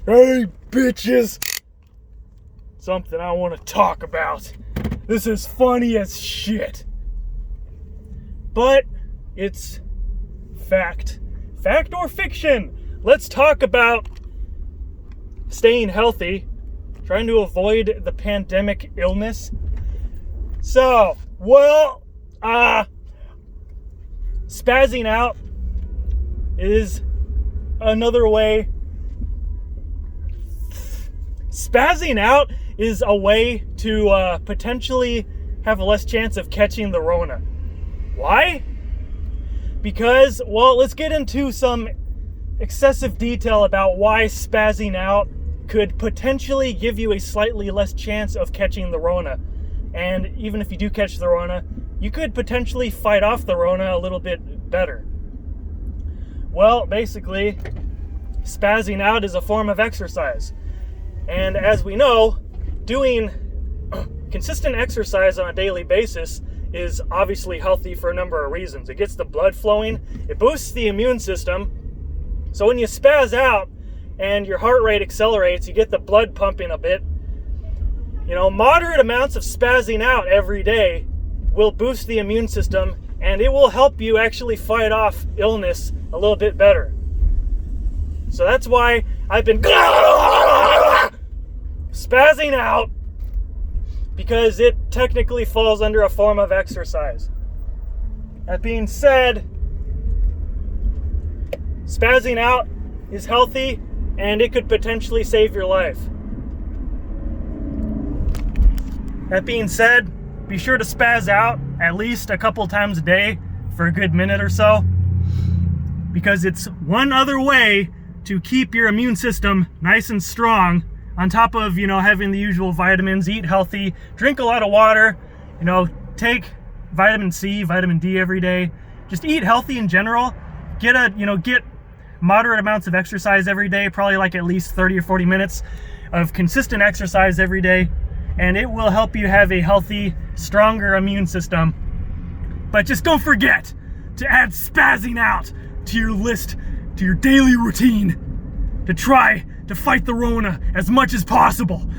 Hey, bitches! Something I want to talk about. This is funny as shit. But it's fact. Fact or fiction? Let's talk about staying healthy, trying to avoid the pandemic illness. So, spazzing out is another way. Spazzing out is a way to potentially have a less chance of catching the Rona. Why? Because, let's get into some excessive detail about why spazzing out could potentially give you a slightly less chance of catching the Rona. And even if you do catch the Rona, you could potentially fight off the Rona a little bit better. Well, basically, spazzing out is a form of exercise. And as we know, doing consistent exercise on a daily basis is obviously healthy for a number of reasons. It gets the blood flowing, it boosts the immune system. So when you spaz out and your heart rate accelerates, you get the blood pumping a bit. Moderate amounts of spazzing out every day will boost the immune system, and it will help you actually fight off illness a little bit better. So that's why I've been spazzing out, because it technically falls under a form of exercise. That being said, spazzing out is healthy and it could potentially save your life. That being said, be sure to spaz out at least a couple times a day for a good minute or so, because it's one other way to keep your immune system nice and strong, on top of, having the usual vitamins, eat healthy, drink a lot of water, take vitamin C, vitamin D every day. Just eat healthy in general. Get moderate amounts of exercise every day, probably like at least 30 or 40 minutes of consistent exercise every day, and it will help you have a healthy, stronger immune system. But just don't forget to add spazzing out to your list, to your daily routine, to try to fight the Rona as much as possible.